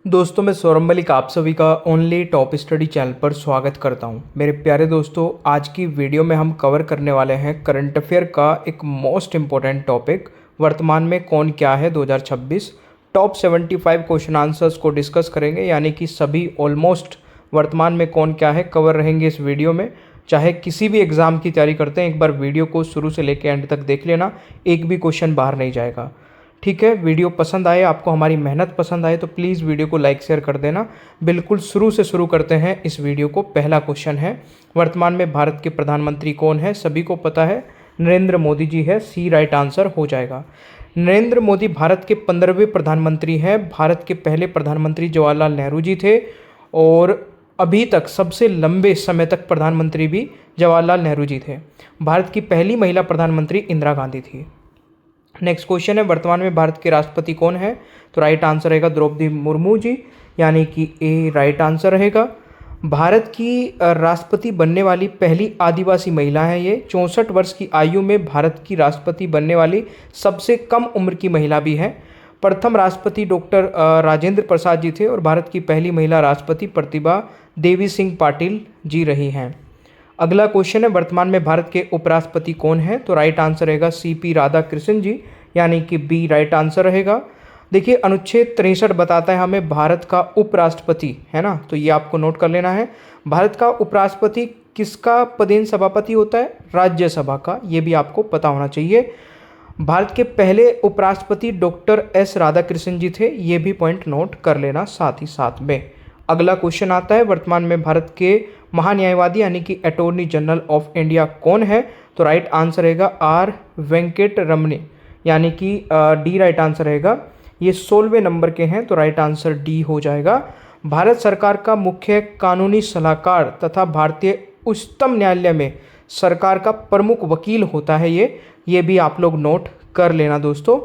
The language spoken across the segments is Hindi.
दोस्तों मैं सौरभ मलिक आप सभी का ओनली टॉप स्टडी चैनल पर स्वागत करता हूं। मेरे प्यारे दोस्तों, आज की वीडियो में हम कवर करने वाले हैं करंट अफेयर का एक मोस्ट इम्पोर्टेंट टॉपिक, वर्तमान में कौन क्या है 2026। टॉप 75 क्वेश्चन आंसर्स को डिस्कस करेंगे, यानी कि सभी ऑलमोस्ट वर्तमान में कौन क्या है कवर रहेंगे इस वीडियो में। चाहे किसी भी एग्ज़ाम की तैयारी करते हैं, एक बार वीडियो को शुरू से लेकर एंड तक देख लेना, एक भी क्वेश्चन बाहर नहीं जाएगा। ठीक है, वीडियो पसंद आए, आपको हमारी मेहनत पसंद आए तो प्लीज़ वीडियो को लाइक शेयर कर देना। बिल्कुल शुरू से शुरू करते हैं इस वीडियो को। पहला क्वेश्चन है, वर्तमान में भारत के प्रधानमंत्री कौन है? सभी को पता है, नरेंद्र मोदी जी है। सी राइट आंसर हो जाएगा। नरेंद्र मोदी भारत के 15वें प्रधानमंत्री हैं। भारत के पहले प्रधानमंत्री जवाहरलाल नेहरू जी थे और अभी तक सबसे लंबे समय तक प्रधानमंत्री भी जवाहरलाल नेहरू जी थे। भारत की पहली महिला प्रधानमंत्री इंदिरा गांधी थी। नेक्स्ट क्वेश्चन है, वर्तमान में भारत के राष्ट्रपति कौन है? तो राइट आंसर रहेगा द्रौपदी मुर्मू जी, यानी कि ए राइट आंसर रहेगा। भारत की राष्ट्रपति बनने वाली पहली आदिवासी महिला है ये। 64 वर्ष की आयु में भारत की राष्ट्रपति बनने वाली सबसे कम उम्र की महिला भी है। प्रथम राष्ट्रपति डॉक्टर राजेंद्र प्रसाद जी थे और भारत की पहली महिला राष्ट्रपति प्रतिभा देवी सिंह पाटिल जी रही हैं। अगला क्वेश्चन है, वर्तमान में भारत के उपराष्ट्रपति कौन है? तो राइट आंसर रहेगा सीपी राधाकृष्णन जी, यानी कि बी राइट आंसर रहेगा। देखिए, अनुच्छेद 63 बताता है हमें भारत का उपराष्ट्रपति, है ना, तो ये आपको नोट कर लेना है। भारत का उपराष्ट्रपति किसका पदेन सभापति होता है? राज्यसभा का, ये भी आपको पता होना चाहिए। भारत के पहले उपराष्ट्रपति डॉक्टर एस राधाकृष्णन जी थे, ये भी पॉइंट नोट कर लेना साथ ही साथ में। अगला क्वेश्चन आता है, वर्तमान में भारत के महान्यायवादी यानी कि अटॉर्नी जनरल ऑफ इंडिया कौन है? तो राइट आंसर रहेगा आर वेंकट रमनी, यानी कि डी राइट आंसर रहेगा। ये 16वें नंबर के हैं, तो राइट आंसर डी हो जाएगा। भारत सरकार का मुख्य कानूनी सलाहकार तथा भारतीय उच्चतम न्यायालय में सरकार का प्रमुख वकील होता है ये भी आप लोग नोट कर लेना दोस्तों।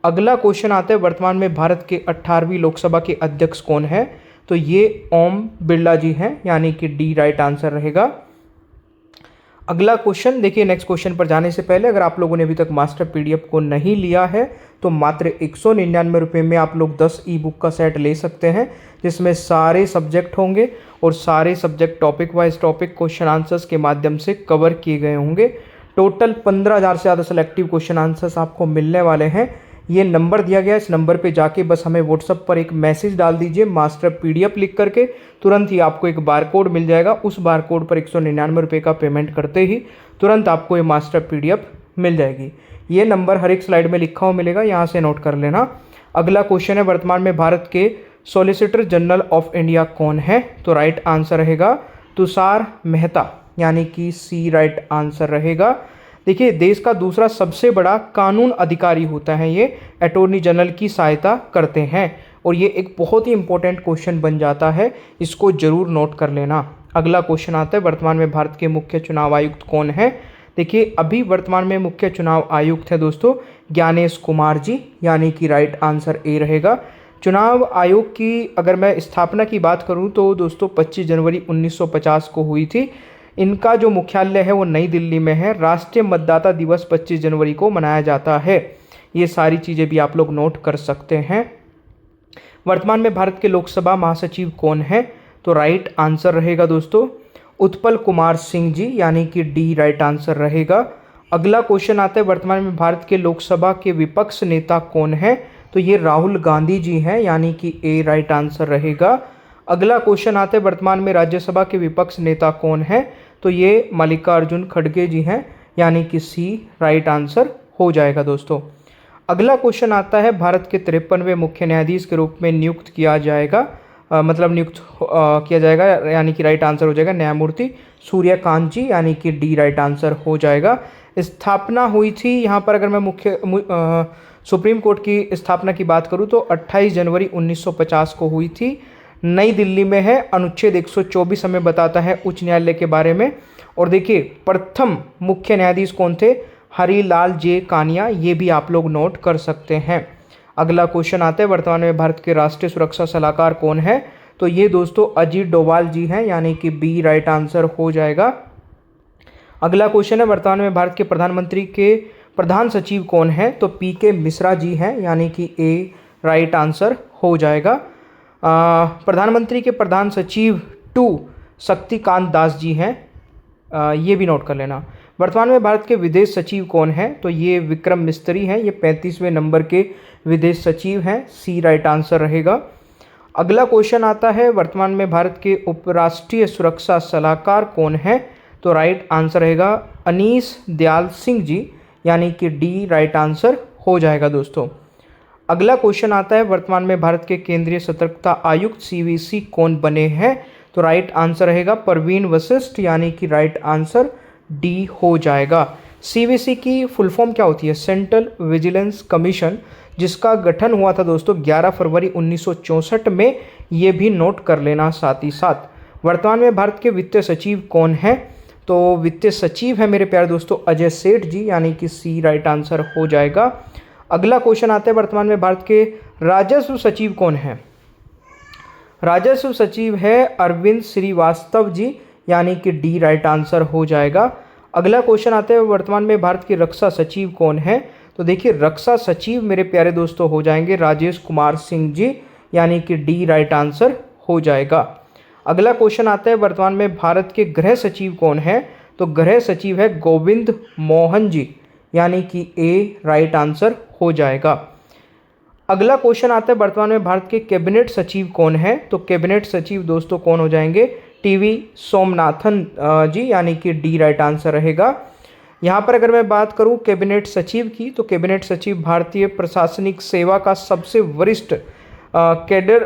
अगला क्वेश्चन आता है, वर्तमान में भारत के 18वीं लोकसभा के अध्यक्ष कौन है? तो ये ओम बिरला जी हैं, यानी कि डी राइट आंसर रहेगा। अगला क्वेश्चन देखिए, नेक्स्ट क्वेश्चन पर जाने से पहले अगर आप लोगों ने अभी तक मास्टर पीडीएफ को नहीं लिया है तो मात्र 199 रुपये में आप लोग 10 ई बुक का सेट ले सकते हैं, जिसमें सारे सब्जेक्ट होंगे और सारे subject topic wise topic question answers के माध्यम से कवर किए गए होंगे। टोटल 15,000 से ज़्यादा सेलेक्टिव क्वेश्चन आंसर्स आपको मिलने वाले हैं। ये नंबर दिया गया है, इस नंबर पे जाके बस हमें व्हाट्सएप पर एक मैसेज डाल दीजिए मास्टर पीडीएफ लिख करके, तुरंत ही आपको एक बार कोड मिल जाएगा। उस बार कोड पर 199 रुपये का पेमेंट करते ही तुरंत आपको ये मास्टर पीडीएफ मिल जाएगी। ये नंबर हर एक स्लाइड में लिखा हुआ मिलेगा, यहाँ से नोट कर लेना। अगला क्वेश्चन है, वर्तमान में भारत के सॉलिसिटर जनरल ऑफ इंडिया कौन है? तो राइट आंसर रहेगा तुषार मेहता, यानी कि सी राइट आंसर रहेगा। देखिए, देश का दूसरा सबसे बड़ा कानून अधिकारी होता है ये, अटॉर्नी जनरल की सहायता करते हैं और ये एक बहुत ही इंपॉर्टेंट क्वेश्चन बन जाता है, इसको जरूर नोट कर लेना। अगला क्वेश्चन आता है, वर्तमान में भारत के मुख्य चुनाव आयुक्त कौन है? देखिए, अभी वर्तमान में मुख्य चुनाव आयुक्त है दोस्तों ज्ञानेश कुमार जी, यानी कि राइट आंसर ए रहेगा। चुनाव आयोग की अगर मैं स्थापना की बात करूं तो दोस्तों 25 जनवरी 1950 को हुई थी। इनका जो मुख्यालय है वो नई दिल्ली में है। राष्ट्रीय मतदाता दिवस 25 जनवरी को मनाया जाता है। ये सारी चीज़ें भी आप लोग नोट कर सकते हैं। वर्तमान में भारत के लोकसभा महासचिव कौन है? तो राइट आंसर रहेगा दोस्तों उत्पल कुमार सिंह जी, यानी कि डी राइट आंसर रहेगा। अगला क्वेश्चन आता है, वर्तमान में भारत के लोकसभा के विपक्ष नेता कौन है? तो ये राहुल गांधी जी हैं, यानी कि ए राइट आंसर रहेगा। अगला क्वेश्चन आता है, वर्तमान में राज्यसभा के विपक्ष नेता कौन है? तो ये मल्लिकार्जुन खड़गे जी हैं, यानी कि सी राइट आंसर हो जाएगा दोस्तों। अगला क्वेश्चन आता है, भारत के 53वें मुख्य न्यायाधीश के रूप में नियुक्त किया जाएगा, किया जाएगा, यानी कि राइट आंसर हो जाएगा न्यायमूर्ति सूर्यकांत जी, यानी कि डी राइट आंसर हो जाएगा। स्थापना हुई थी यहाँ पर, अगर मैं सुप्रीम कोर्ट की स्थापना की बात करूँ तो 28 जनवरी 1950 को हुई थी। नई दिल्ली में है। अनुच्छेद 124 हमें बताता है उच्च न्यायालय के बारे में। और देखिए, प्रथम मुख्य न्यायाधीश कौन थे? हरिलाल जे कानिया, ये भी आप लोग नोट कर सकते हैं। अगला क्वेश्चन आता है, वर्तमान में भारत के राष्ट्रीय सुरक्षा सलाहकार कौन है? तो ये दोस्तों अजीत डोभाल जी हैं, यानी कि बी राइट आंसर हो जाएगा। अगला क्वेश्चन है, वर्तमान में भारत के प्रधानमंत्री के प्रधान सचिव कौन है? तो पी के मिश्रा जी हैं, यानी कि ए राइट आंसर हो जाएगा। प्रधानमंत्री के प्रधान सचिव 2 शक्तिकांत दास जी हैं, ये भी नोट कर लेना। वर्तमान में भारत के विदेश सचिव कौन हैं? तो ये विक्रम मिस्त्री हैं, ये 35वें नंबर के विदेश सचिव हैं। सी राइट आंसर रहेगा। अगला क्वेश्चन आता है, वर्तमान में भारत के उपराष्ट्रीय सुरक्षा सलाहकार कौन हैं? तो राइट आंसर रहेगा अनीस दयाल सिंह जी, यानी कि डी राइट आंसर हो जाएगा दोस्तों। अगला क्वेश्चन आता है, वर्तमान में भारत के केंद्रीय सतर्कता आयुक्त CVC कौन बने हैं? तो राइट आंसर रहेगा परवीन वशिष्ठ, यानी कि राइट आंसर डी हो जाएगा। CVC की फुल फॉर्म क्या होती है? सेंट्रल विजिलेंस कमीशन, जिसका गठन हुआ था दोस्तों 11 फरवरी 1964 में, ये भी नोट कर लेना साथ ही साथ। वर्तमान में भारत के वित्त सचिव कौन हैं? तो वित्त सचिव है मेरे प्यारे दोस्तों अजय सेठ जी, यानी कि सी राइट आंसर हो जाएगा। अगला क्वेश्चन आता है, वर्तमान में भारत के राजस्व सचिव कौन है? राजस्व सचिव है अरविंद श्रीवास्तव जी, यानी कि डी राइट आंसर हो जाएगा। अगला क्वेश्चन आता है, वर्तमान में भारत के रक्षा सचिव कौन है? तो देखिए रक्षा सचिव मेरे प्यारे दोस्तों हो जाएंगे राजेश कुमार सिंह जी, यानी कि डी राइट आंसर हो जाएगा। अगला क्वेश्चन आता है, वर्तमान में भारत के गृह सचिव कौन है? तो गृह सचिव है गोविंद मोहन जी, यानी कि ए राइट आंसर हो जाएगा। अगला क्वेश्चन आता है, वर्तमान में भारत के कैबिनेट सचिव कौन है? तो कैबिनेट सचिव दोस्तों कौन हो जाएंगे? टीवी सोमनाथन जी, यानी कि डी राइट आंसर रहेगा। यहाँ पर अगर मैं बात करूँ कैबिनेट सचिव की, तो कैबिनेट सचिव भारतीय प्रशासनिक सेवा का सबसे वरिष्ठ कैडर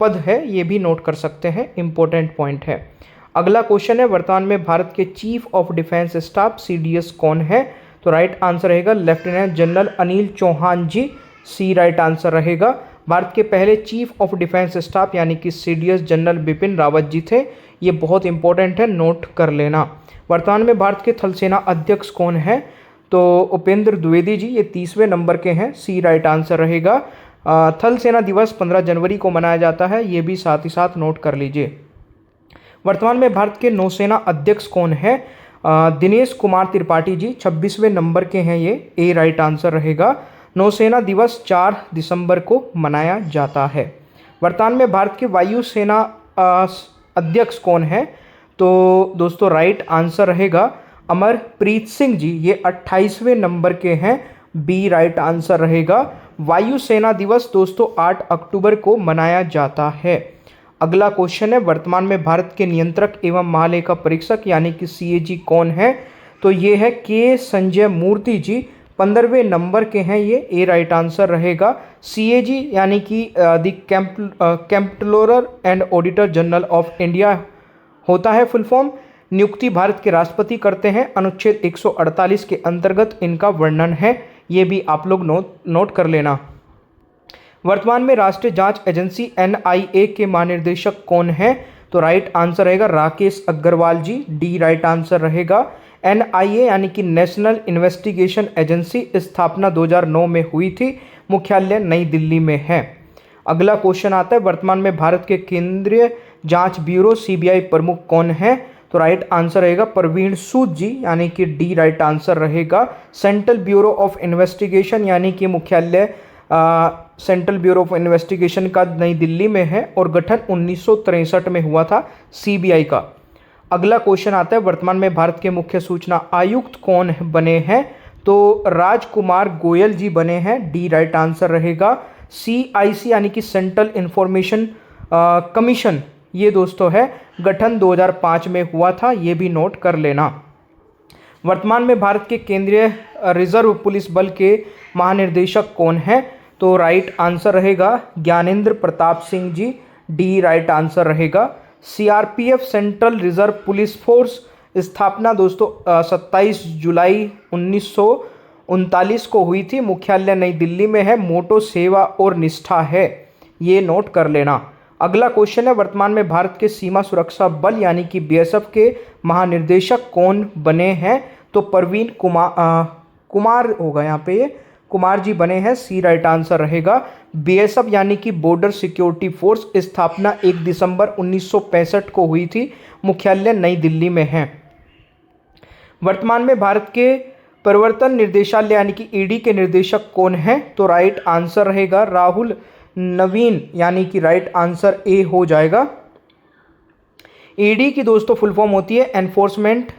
पद है, ये भी नोट कर सकते हैं, इंपॉर्टेंट पॉइंट है। अगला क्वेश्चन है, वर्तमान में भारत के chief of defence staff CDS कौन है? तो राइट आंसर रहेगा लेफ्टिनेंट जनरल अनिल चौहान जी, सी राइट आंसर रहेगा। भारत के पहले चीफ ऑफ डिफेंस स्टाफ यानी कि CDS जनरल बिपिन रावत जी थे, ये बहुत इंपॉर्टेंट है, नोट कर लेना। वर्तमान में भारत के थल सेना अध्यक्ष कौन है? तो उपेंद्र द्विवेदी जी, ये 30वें नंबर के हैं, सी राइट आंसर रहेगा। थल सेना दिवस 15 जनवरी को मनाया जाता है, ये भी साथ ही साथ नोट कर लीजिए। वर्तमान में भारत के नौसेना अध्यक्ष कौन है? दिनेश कुमार त्रिपाठी जी, 26वें नंबर के हैं ये, ए राइट आंसर रहेगा। नौसेना दिवस 4 दिसंबर को मनाया जाता है। वर्तमान में भारत के वायुसेना अध्यक्ष कौन है? तो दोस्तों राइट आंसर रहेगा अमरप्रीत सिंह जी, ये 28वें नंबर के हैं, बी राइट आंसर रहेगा। वायुसेना दिवस दोस्तों 8 अक्टूबर को मनाया जाता है। अगला क्वेश्चन है, वर्तमान में भारत के नियंत्रक एवं महालेखा परीक्षक यानी कि CAG कौन है? तो ये है के संजय मूर्ति जी, 15वें नंबर के हैं ये, ए राइट आंसर रहेगा। CAG यानी कि the comptroller and auditor general of India होता है फुल फॉर्म। नियुक्ति भारत के राष्ट्रपति करते हैं, अनुच्छेद 148 के अंतर्गत इनका वर्णन है, ये भी आप लोग नोट कर लेना। वर्तमान में राष्ट्रीय जांच एजेंसी NIA के महानिर्देशक कौन है? तो राइट आंसर रहेगा राकेश अग्रवाल जी, डी राइट आंसर रहेगा। NIA यानी कि नेशनल इन्वेस्टिगेशन एजेंसी स्थापना 2009 में हुई थी, मुख्यालय नई दिल्ली में है। अगला क्वेश्चन आता है, वर्तमान में भारत के केंद्रीय जांच ब्यूरो CBI प्रमुख कौन है? तो राइट आंसर रहेगा प्रवीण सूद जी, यानी कि डी राइट आंसर रहेगा। सेंट्रल ब्यूरो ऑफ इन्वेस्टिगेशन यानी कि मुख्यालय सेंट्रल ब्यूरो ऑफ इन्वेस्टिगेशन का नई दिल्ली में है और गठन 1963 में हुआ था CBI का। अगला क्वेश्चन आता है, वर्तमान में भारत के मुख्य सूचना आयुक्त कौन बने हैं? तो राजकुमार गोयल जी बने हैं, डी राइट आंसर रहेगा। CIC यानी कि सेंट्रल इंफॉर्मेशन कमीशन, ये दोस्तों है गठन 2005 में हुआ था, ये भी नोट कर लेना। वर्तमान में भारत के केंद्रीय रिजर्व पुलिस बल के महानिर्देशक कौन है? तो राइट आंसर रहेगा Gyanendra Pratap Singh ji, D right answer रहेगा। CRPF central reserve police force स्थापना दोस्तों 27 जुलाई 1939 को हुई थी, मुख्यालय नई दिल्ली में है, मोटो सेवा और निष्ठा है, ये नोट कर लेना। अगला क्वेश्चन है, वर्तमान में भारत के सीमा सुरक्षा बल यानी कि BSF के महानिर्देशक कौन बने हैं? तो प्रवीण कुमार होगा यहाँ पे, ये कुमार जी बने हैं, सी राइट आंसर रहेगा। BSF यानी कि बॉर्डर सिक्योरिटी फोर्स स्थापना 1 दिसंबर 1965 को हुई थी, मुख्यालय नई दिल्ली में है। वर्तमान में भारत के प्रवर्तन निर्देशालय यानी कि ED के निर्देशक कौन है? तो राइट आंसर रहेगा राहुल नवीन, यानी कि राइट आंसर ए हो जाएगा। ईडी की दोस्तों फुल फॉर्म होती है एनफोर्समेंट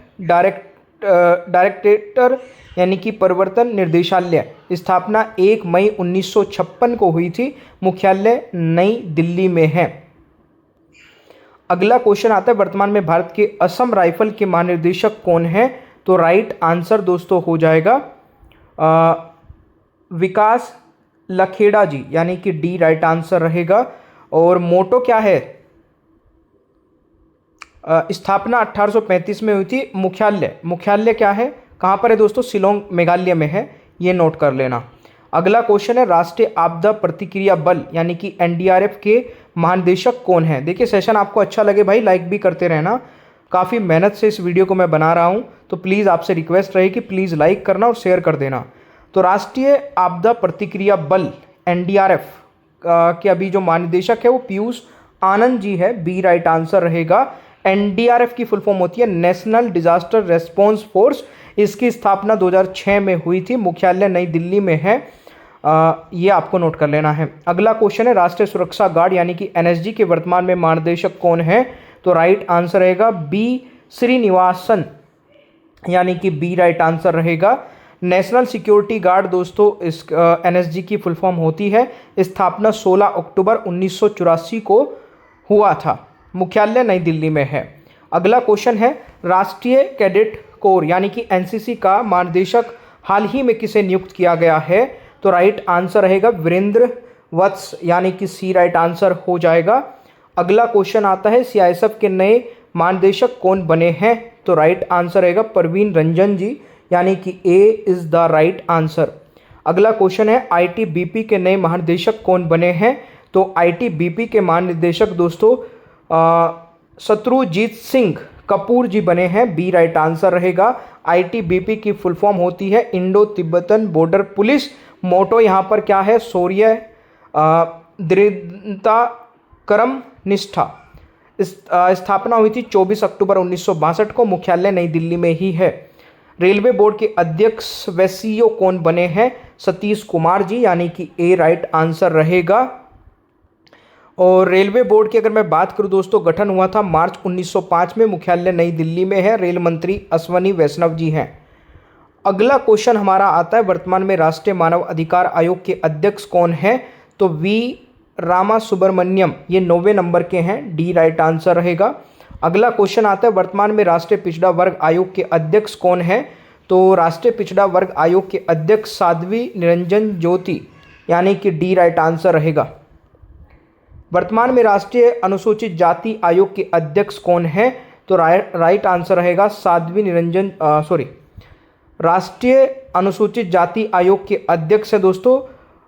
डायरेक्टरेटर, यानी कि प्रवर्तन निर्देशालय। स्थापना 1 मई 1956 को हुई थी। मुख्यालय नई दिल्ली में है। अगला क्वेश्चन आता है, वर्तमान में भारत के असम राइफल के महानिदेशक कौन हैं? तो राइट आंसर दोस्तों हो जाएगा विकास लखेड़ा जी, यानी कि डी राइट आंसर रहेगा। और मोटो क्या है? स्थापना 1835 में हुई थी। मुख्यालय क्या है, कहाँ पर है दोस्तों? शिलोंग मेघालय में है, ये नोट कर लेना। अगला क्वेश्चन है, राष्ट्रीय आपदा प्रतिक्रिया बल यानी कि एनडीआरएफ के महानिदेशक कौन है? देखिए, सेशन आपको अच्छा लगे भाई लाइक भी करते रहना। काफ़ी मेहनत से इस वीडियो को मैं बना रहा हूँ, तो प्लीज़ आपसे रिक्वेस्ट रहे कि प्लीज़ लाइक करना और शेयर कर देना। तो राष्ट्रीय आपदा प्रतिक्रिया बल एनडीआरएफ के अभी जो महानिदेशक है वो पीयूष आनंद जी है, बी राइट आंसर रहेगा। एनडीआरएफ की फुल फॉर्म होती है नेशनल डिजास्टर रेस्पॉन्स फोर्स। इसकी स्थापना 2006 में हुई थी। मुख्यालय नई दिल्ली में है। ये आपको नोट कर लेना है। अगला क्वेश्चन है, राष्ट्रीय सुरक्षा गार्ड यानी कि एनएसजी के वर्तमान में महानिदेशक कौन है? तो राइट आंसर रहेगा बी श्रीनिवासन, यानी कि बी राइट आंसर रहेगा। नेशनल सिक्योरिटी गार्ड दोस्तों इस एनएसजी की फुल फॉर्म होती है। स्थापना 16 अक्टूबर 1984 को हुआ था। मुख्यालय नई दिल्ली में है। अगला क्वेश्चन है, राष्ट्रीय कैडेट कोर यानी कि एनसीसी का महानिदेशक हाल ही में किसे नियुक्त किया गया है? तो राइट आंसर रहेगा वीरेंद्र वत्स, यानी कि सी राइट आंसर हो जाएगा। अगला क्वेश्चन आता है, सीआईएसएफ के नए महानिदेशक कौन बने हैं? तो राइट आंसर रहेगा परवीन रंजन जी, यानी कि ए इज द राइट आंसर। अगला क्वेश्चन है, आईटीबीपी के नए महानिदेशक कौन बने हैं? तो आईटीबीपी के महानिदेशक दोस्तों शत्रुजीत सिंह कपूर जी बने हैं, बी राइट आंसर रहेगा। आईटीबीपी की फुल फॉर्म होती है इंडो तिब्बतन बॉर्डर पुलिस। मोटो यहाँ पर क्या है? शौर्य, दृढ़ता, कर्म निष्ठा। स्थापना हुई थी 24 अक्टूबर 1962 को। मुख्यालय नई दिल्ली में ही है। रेलवे बोर्ड के अध्यक्ष वैसीओ कौन बने हैं? सतीश कुमार जी, यानी कि ए राइट आंसर रहेगा। और रेलवे बोर्ड की अगर मैं बात करूं दोस्तों, गठन हुआ था मार्च 1905 में। मुख्यालय नई दिल्ली में है। रेल मंत्री अश्वनी वैष्णव जी हैं। अगला क्वेश्चन हमारा आता है, वर्तमान में राष्ट्रीय मानव अधिकार आयोग के अध्यक्ष कौन हैं? तो वी रामा सुब्रमण्यम, ये 90 नंबर के हैं, डी राइट आंसर रहेगा। अगला क्वेश्चन आता है, वर्तमान में राष्ट्रीय पिछड़ा वर्ग आयोग के अध्यक्ष कौन हैं? तो राष्ट्रीय पिछड़ा वर्ग आयोग के अध्यक्ष साध्वी निरंजन ज्योति, यानी कि डी राइट आंसर रहेगा। वर्तमान में राष्ट्रीय अनुसूचित जाति आयोग के अध्यक्ष कौन हैं? तो राइट आंसर रहेगा साध्वी निरंजन राष्ट्रीय अनुसूचित जाति आयोग के अध्यक्ष है दोस्तों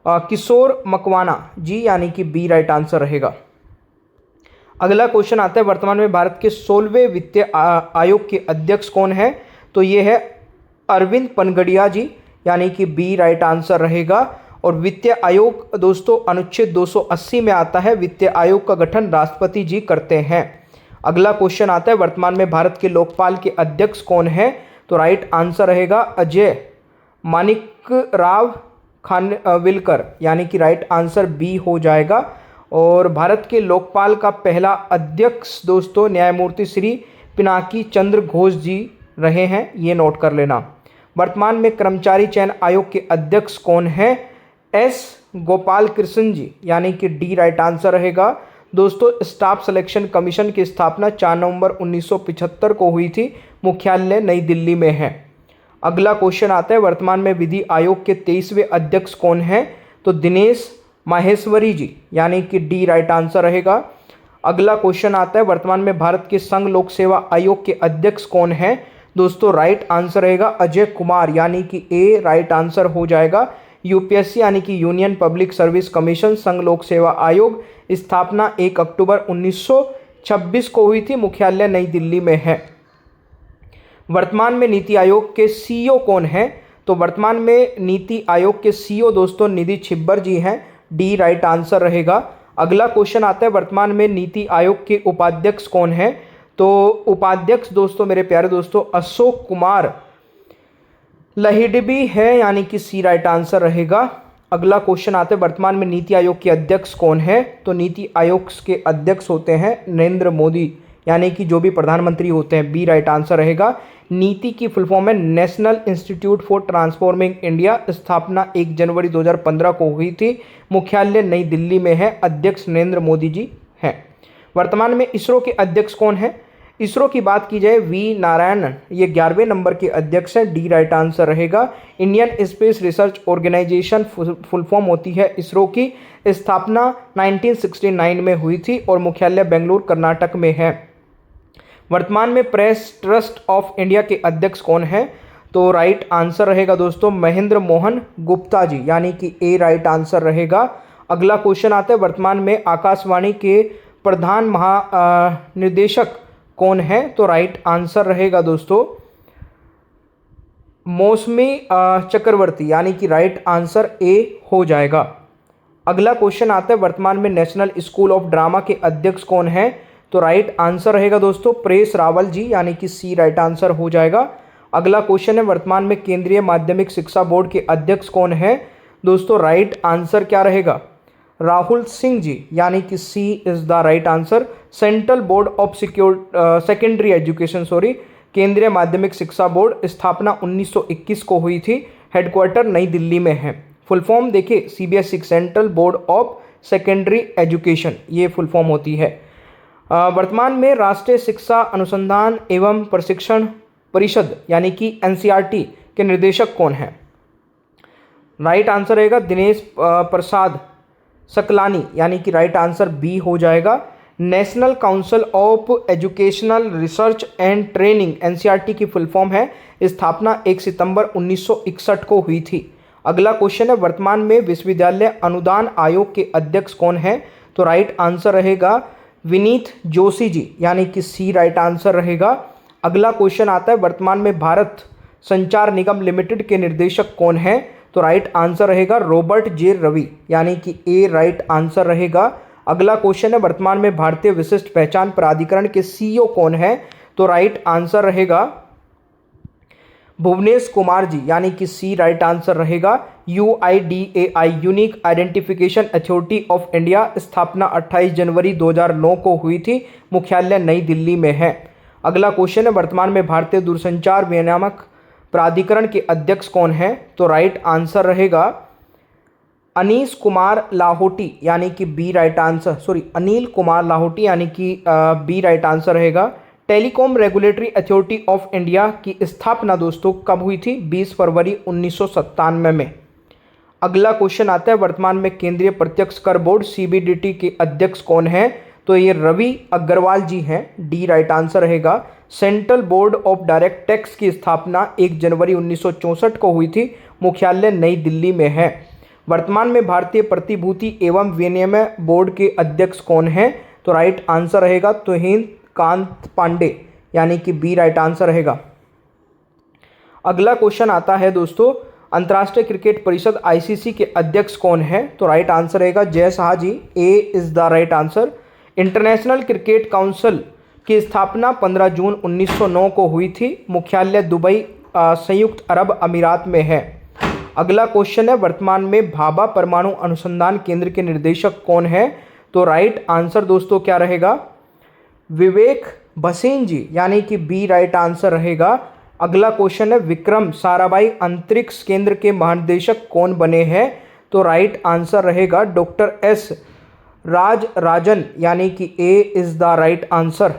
किशोर मकवाना जी, यानी कि बी राइट आंसर रहेगा। अगला क्वेश्चन आता है, वर्तमान में भारत के 16वें वित्तीय आयोग के अध्यक्ष कौन है? तो ये है अरविंद पनगड़िया जी, यानी कि बी राइट आंसर रहेगा। और वित्तीय आयोग दोस्तों अनुच्छेद 280 में आता है। वित्तीय आयोग का गठन राष्ट्रपति जी करते हैं। अगला क्वेश्चन आता है, वर्तमान में भारत के लोकपाल के अध्यक्ष कौन है? तो राइट आंसर रहेगा अजय मानिकराव खानविलकर, यानी कि राइट आंसर बी हो जाएगा। और भारत के लोकपाल का पहला अध्यक्ष दोस्तों न्यायमूर्ति श्री पिनाकी चंद्र घोष जी रहे हैं, ये नोट कर लेना। वर्तमान में कर्मचारी चयन आयोग के अध्यक्ष कौन हैं? एस गोपाल कृष्ण जी, यानी कि डी राइट आंसर रहेगा। दोस्तों स्टाफ सिलेक्शन कमीशन की स्थापना 4 नवंबर 1975 को हुई थी। मुख्यालय नई दिल्ली में है। अगला क्वेश्चन आता है, वर्तमान में विधि आयोग के 23वें अध्यक्ष कौन हैं? तो दिनेश माहेश्वरी जी, यानी कि डी राइट आंसर रहेगा। अगला क्वेश्चन आता है, वर्तमान में भारत के संघ लोक सेवा आयोग के अध्यक्ष कौन हैं? दोस्तों राइट आंसर रहेगा अजय कुमार, यानी कि ए राइट आंसर हो जाएगा। यूपीएससी यानी कि यूनियन पब्लिक सर्विस कमीशन संघ लोक सेवा आयोग, स्थापना 1 अक्टूबर 1926 को हुई थी। मुख्यालय नई दिल्ली में है। वर्तमान में नीति आयोग के सीईओ कौन हैं? तो वर्तमान में नीति आयोग के सीईओ दोस्तों निधि छिब्बर जी हैं, डी राइट आंसर रहेगा। अगला क्वेश्चन आता है, वर्तमान में नीति आयोग के उपाध्यक्ष कौन हैं? तो उपाध्यक्ष दोस्तों मेरे प्यारे दोस्तों अशोक कुमार लहिडबी है, यानी कि सी राइट आंसर रहेगा। अगला क्वेश्चन आता है, वर्तमान में नीति आयोग के अध्यक्ष कौन है? तो नीति आयोग के अध्यक्ष होते हैं नरेंद्र मोदी, यानी कि जो भी प्रधानमंत्री होते हैं। बी राइट आंसर रहेगा। नीति की फुल फॉर्म है national institute for transforming India. स्थापना 1 जनवरी 2015 को हुई थी। मुख्यालय नई दिल्ली में है। अध्यक्ष नरेंद्र मोदी जी हैं। वर्तमान में इसरो के अध्यक्ष कौन है? इसरो की बात की जाए, वी नारायणन, ये 11वें नंबर के अध्यक्ष हैं। डी राइट आंसर रहेगा। Indian Space Research Organisation full form होती है इसरो की। स्थापना 1969 में हुई थी और मुख्यालय बेंगलुरु कर्नाटक में है। वर्तमान में प्रेस ट्रस्ट ऑफ इंडिया के अध्यक्ष कौन है? तो राइट आंसर रहेगा दोस्तों महेंद्र मोहन गुप्ता जी, यानी कि ए राइट आंसर रहेगा। अगला क्वेश्चन आता है, वर्तमान में आकाशवाणी के प्रधान महानिदेशक कौन है? तो राइट आंसर रहेगा दोस्तों मौसमी चक्रवर्ती, यानी कि राइट आंसर ए हो जाएगा। अगला क्वेश्चन आता है, वर्तमान में नेशनल स्कूल ऑफ ड्रामा के अध्यक्ष कौन है? तो राइट आंसर रहेगा दोस्तों परेश रावल जी, यानी कि सी राइट आंसर हो जाएगा। अगला क्वेश्चन है, वर्तमान में केंद्रीय माध्यमिक शिक्षा बोर्ड के अध्यक्ष कौन है? दोस्तों राइट आंसर क्या रहेगा? राहुल सिंह जी, यानी कि C is the right answer. Central board of secondary education केंद्रीय माध्यमिक शिक्षा बोर्ड, स्थापना 1921 को हुई थी। हेडक्वार्टर नई दिल्ली में है। फुल फॉर्म देखिए CBSE, central board of secondary education, ये फुल फॉर्म होती है। वर्तमान में राष्ट्रीय शिक्षा अनुसंधान एवं प्रशिक्षण परिषद, यानी कि एनसीईआरटी के निर्देशक कौन है? राइट आंसर रहेगा दिनेश प्रसाद सकलानी, यानी कि राइट आंसर बी हो जाएगा। National council of educational research and training, NCERT की फुल फॉर्म है। स्थापना 1 सितंबर 1961 को हुई थी। अगला क्वेश्चन है, वर्तमान में विश्वविद्यालय अनुदान आयोग के अध्यक्ष कौन है? तो राइट आंसर रहेगा विनीत जोशी जी, यानी कि सी राइट आंसर रहेगा। अगला क्वेश्चन आता है, वर्तमान में भारत संचार निगम लिमिटेड के निर्देशक कौन है? तो राइट आंसर रहेगा रॉबर्ट जे रवि, यानी कि ए राइट आंसर रहेगा। अगला क्वेश्चन है, वर्तमान में भारतीय विशिष्ट पहचान प्राधिकरण के सीईओ कौन है? तो राइट आंसर रहेगा भुवनेश कुमार जी, यानी कि सी राइट आंसर रहेगा। UIDAI, unique identification authority of India, स्थापना 28 जनवरी 2009 को हुई थी। मुख्यालय नई दिल्ली में है। अगला क्वेश्चन है, वर्तमान में भारतीय दूरसंचार विनियामक प्राधिकरण के अध्यक्ष कौन है? तो राइट आंसर रहेगा अनीश कुमार लाहोटी, यानी कि B right answer, Anil Kumar Lahoti, यानी कि बी राइट आंसर रहेगा। Telecom Regulatory Authority of India की स्थापना दोस्तों कब हुई थी? 20 फरवरी 1997 में। अगला क्वेश्चन आता है, वर्तमान में केंद्रीय प्रत्यक्ष कर बोर्ड सीबीडीटी के अध्यक्ष कौन है? तो ये रवि अग्रवाल जी हैं। डी राइट आंसर रहेगा। Central board of direct tax की स्थापना 1 जनवरी 1964 को हुई थी। मुख्यालय नई दिल्ली में है। वर्तमान में भारतीय प्रतिभूति एवं विनिमय बोर्ड के अध्यक्ष कौन हैं? तो राइट आंसर रहेगा तुहिन कांत पांडे, यानी कि बी राइट आंसर रहेगा। अगला क्वेश्चन आता है दोस्तों, अंतर्राष्ट्रीय क्रिकेट परिषद आईसीसी के अध्यक्ष कौन है? तो राइट आंसर रहेगा Jay Shah ji. A is the right answer. International cricket council की स्थापना 15 जून 1909 को हुई थी। मुख्यालय दुबई संयुक्त अरब अमीरात में है। अगला क्वेश्चन है, वर्तमान में भाभा परमाणु अनुसंधान केंद्र के निर्देशक कौन है? तो राइट आंसर दोस्तों क्या रहेगा? विवेक भसीन जी, यानी कि बी राइट आंसर रहेगा। अगला क्वेश्चन है, विक्रम साराभाई अंतरिक्ष केंद्र के महानिदेशक कौन बने हैं? तो राइट आंसर रहेगा डॉक्टर एस राजराजन, यानी कि ए इज द राइट आंसर।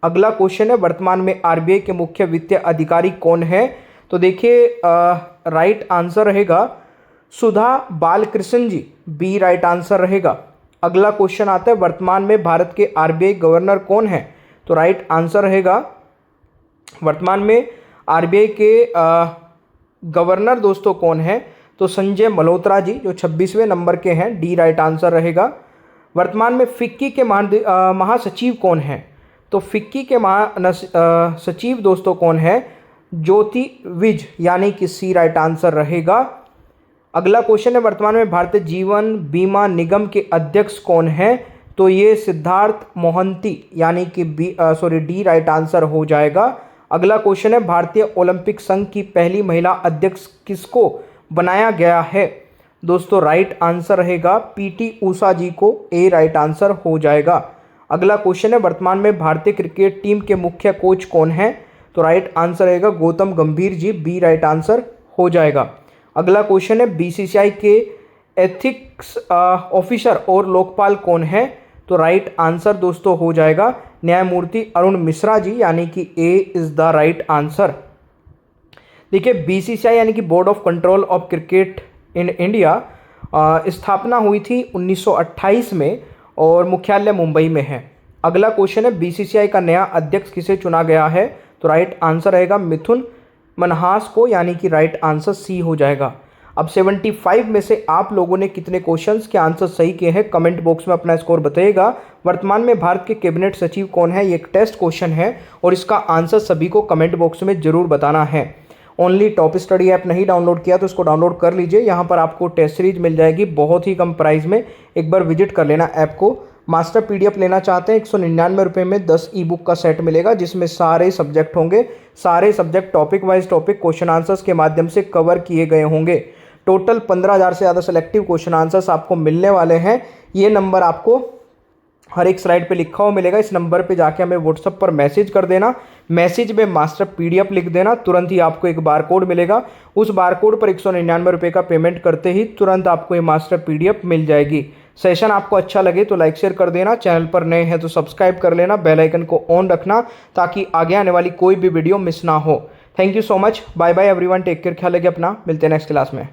अगला क्वेश्चन है, वर्तमान में आरबीआई के मुख्य वित्तीय अधिकारी कौन है? तो देखिए राइट आंसर रहेगा सुधा बालकृष्ण जी। बी राइट आंसर रहेगा। अगला क्वेश्चन आता है, वर्तमान में भारत के आरबीआई गवर्नर कौन है? तो राइट आंसर रहेगा, वर्तमान में आरबीआई के गवर्नर दोस्तों कौन है? तो संजय मल्होत्रा जी, जो 26वें नंबर के हैं। डी राइट आंसर रहेगा। वर्तमान में फिक्की के महासचिव कौन है? तो फिक्की के सचिव दोस्तों कौन है? ज्योति विज, यानी कि सी राइट आंसर रहेगा। अगला क्वेश्चन है, वर्तमान में भारतीय जीवन बीमा निगम के अध्यक्ष कौन है? तो ये सिद्धार्थ मोहंती, यानी कि डी राइट आंसर हो जाएगा। अगला क्वेश्चन है, भारतीय ओलंपिक संघ की पहली महिला अध्यक्ष किसको बनाया गया है? दोस्तों राइट आंसर रहेगा पीटी ऊषा जी को, ए राइट आंसर हो जाएगा। अगला क्वेश्चन है, वर्तमान में भारतीय क्रिकेट टीम के मुख्य कोच कौन है? तो राइट आंसर रहेगा गौतम गंभीर जी, बी राइट आंसर हो जाएगा। अगला क्वेश्चन है, बीसीसीआई के एथिक्स ऑफिसर और लोकपाल कौन है? तो राइट आंसर दोस्तों हो जाएगा न्यायमूर्ति अरुण मिश्रा जी, यानी कि ए इज द राइट आंसर। देखिए बीसीसीआई यानी कि board of control of cricket in India स्थापना हुई थी 1928 में और मुख्यालय मुंबई में है। अगला क्वेश्चन है, बीसीसीआई का नया अध्यक्ष किसे चुना गया है? तो राइट आंसर रहेगा मिथुन मनहास को, यानी कि राइट आंसर सी हो जाएगा। अब 75 में से आप लोगों ने कितने क्वेश्चंस के आंसर सही किए हैं कमेंट बॉक्स में अपना स्कोर बताइएगा। वर्तमान में भारत के कैबिनेट सचिव कौन है? ये एक टेस्ट क्वेश्चन है और इसका आंसर सभी को कमेंट बॉक्स में जरूर बताना है। ओनली टॉप स्टडी ऐप नहीं डाउनलोड किया तो इसको डाउनलोड कर लीजिए। यहाँ पर आपको टेस्ट सीरीज मिल जाएगी बहुत ही कम प्राइस में, एक बार विजिट कर लेना ऐप को। मास्टर पीडीएफ लेना चाहते हैं 199 रुपये में 10 ई बुक का सेट मिलेगा, जिसमें सारे सब्जेक्ट होंगे, सारे subject topic wise topic question answers के माध्यम से कवर किए गए होंगे। टोटल 15,000 से ज़्यादा सेलेक्टिव क्वेश्चन आंसर्स आपको मिलने वाले हैं। ये नंबर आपको हर एक स्लाइड पे लिखा हुआ मिलेगा। इस नंबर पे जाके हमें व्हाट्सएप पर मैसेज कर देना, मैसेज में मास्टर पीडीएफ लिख देना, तुरंत ही आपको एक बार कोड मिलेगा। उस बार कोड पर 199 रुपये का पेमेंट करते ही तुरंत आपको ये मास्टर पीडीएफ मिल जाएगी। सेशन आपको अच्छा लगे तो लाइक शेयर कर देना, चैनल पर नए हैं तो सब्सक्राइब कर लेना, बेल आइकन को ऑन रखना ताकि आगे आने वाली कोई भी वीडियो मिस ना हो। Thank you so much, bye bye everyone, take care, ख्याल रखिए अपना, मिलते हैं नेक्स्ट क्लास में।